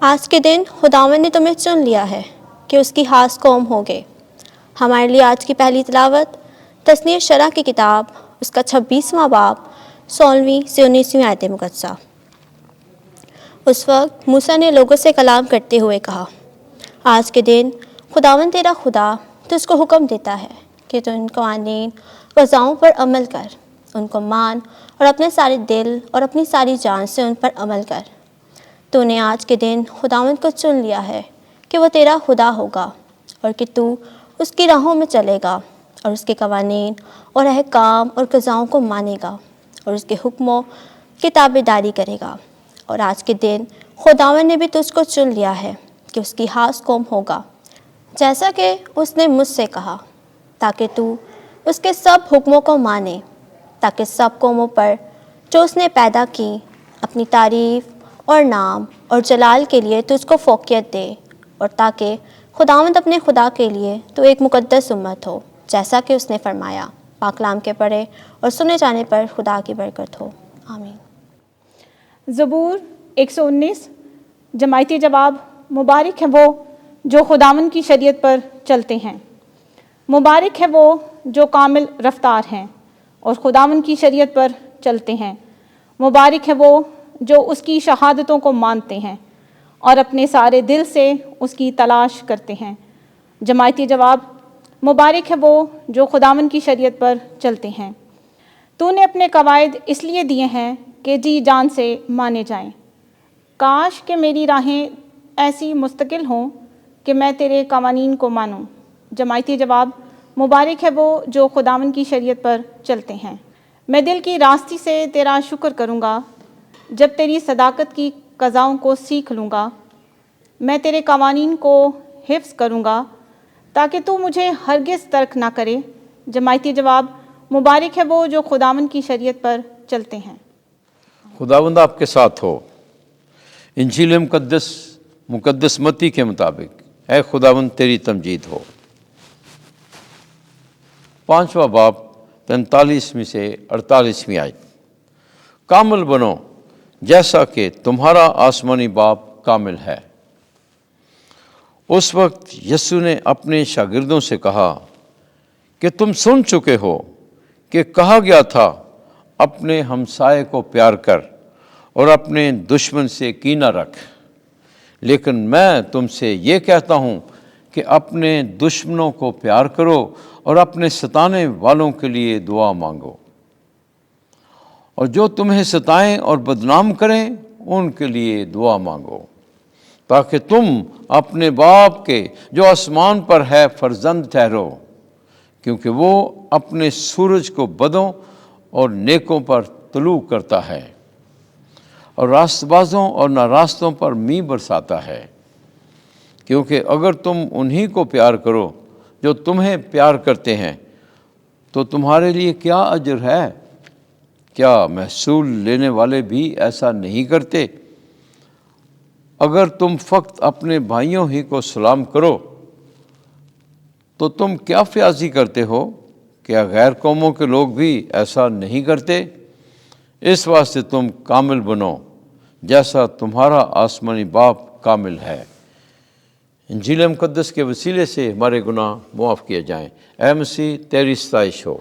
آج کے دن خداوند نے تمہیں چن لیا ہے کہ اس کی خاص قوم ہوگے۔ ہمارے لیے آج کی پہلی تلاوت تثنیہ شرح کی کتاب اس کا 26واں باب 16ویں سے 19ویں آیت مقدسہ۔ اس وقت موسیٰ نے لوگوں سے کلام کرتے ہوئے کہا، آج کے دن خداوند تیرا خدا تجھ کو حکم دیتا ہے کہ تو ان قوانین وضعوں پر عمل کر، ان کو مان اور اپنے سارے دل اور اپنی ساری جان سے ان پر عمل کر۔ تو نے آج کے دن خداوند کو چن لیا ہے کہ وہ تیرا خدا ہوگا اور کہ تو اس کی راہوں میں چلے گا اور اس کے قوانین اور احکام اور قضاؤں کو مانے گا اور اس کے حکموں کی تابع داری کرے گا۔ اور آج کے دن خداوند نے بھی تجھ کو چن لیا ہے کہ اس کی خاص قوم ہوگا، جیسا کہ اس نے مجھ سے کہا، تاکہ تو اس کے سب حکموں کو مانے، تاکہ سب قوموں پر جو اس نے پیدا کی اپنی تعریف اور نام اور جلال کے لیے تجھ کو فوقیت دے، اور تاکہ خداوند اپنے خدا کے لیے تو ایک مقدس امت ہو، جیسا کہ اس نے فرمایا۔ پاک کلام کے پڑھے اور سنے جانے پر خدا کی برکت ہو، آمین۔ زبور 119 جماعتی جواب۔ مبارک ہے وہ جو خداوند کی شریعت پر چلتے ہیں، مبارک ہے وہ جو کامل رفتار ہیں اور خداوند کی شریعت پر چلتے ہیں، مبارک ہے وہ جو اس کی شہادتوں کو مانتے ہیں اور اپنے سارے دل سے اس کی تلاش کرتے ہیں۔ جماعتی جواب۔ مبارک ہے وہ جو خداوند کی شریعت پر چلتے ہیں۔ تو نے اپنے قواعد اس لیے دیے ہیں کہ جی جان سے مانے جائیں۔ کاش کہ میری راہیں ایسی مستقل ہوں کہ میں تیرے قوانین کو مانوں۔ جماعتی جواب۔ مبارک ہے وہ جو خداوند کی شریعت پر چلتے ہیں۔ میں دل کی راستی سے تیرا شکر کروں گا، جب تیری صداقت کی قضاؤں کو سیکھ لوں گا۔ میں تیرے قوانین کو حفظ کروں گا تاکہ تو مجھے ہرگز ترک نہ کرے۔ جماعتی جواب۔ مبارک ہے وہ جو خداوند کی شریعت پر چلتے ہیں۔ خداوند آپ کے ساتھ ہو۔ انجیل مقدس متی کے مطابق اے خداوند تیری تمجید ہو۔ 5واں باب 43ویں سے 48ویں آیت۔ کامل بنو جیسا کہ تمہارا آسمانی باپ کامل ہے۔ اس وقت یسوع نے اپنے شاگردوں سے کہا کہ تم سن چکے ہو کہ کہا گیا تھا، اپنے ہمسائے کو پیار کر اور اپنے دشمن سے کینہ رکھ۔ لیکن میں تم سے یہ کہتا ہوں کہ اپنے دشمنوں کو پیار کرو اور اپنے ستانے والوں کے لیے دعا مانگو، اور جو تمہیں ستائیں اور بدنام کریں ان کے لیے دعا مانگو، تاکہ تم اپنے باپ کے جو آسمان پر ہے فرزند ٹھہرو، کیونکہ وہ اپنے سورج کو بدوں اور نیکوں پر طلوع کرتا ہے اور راست بازوں اور ناراستوں پر می برساتا ہے۔ کیونکہ اگر تم انہی کو پیار کرو جو تمہیں پیار کرتے ہیں تو تمہارے لیے کیا اجر ہے؟ کیا محصول لینے والے بھی ایسا نہیں کرتے؟ اگر تم فقط اپنے بھائیوں ہی کو سلام کرو تو تم کیا فیاضی کرتے ہو؟ کیا غیر قوموں کے لوگ بھی ایسا نہیں کرتے؟ اس واسطے تم کامل بنو جیسا تمہارا آسمانی باپ کامل ہے۔ انجیل مقدس کے وسیلے سے ہمارے گناہ معاف کیے جائیں۔ اے مسیح تیری ستائش ہو۔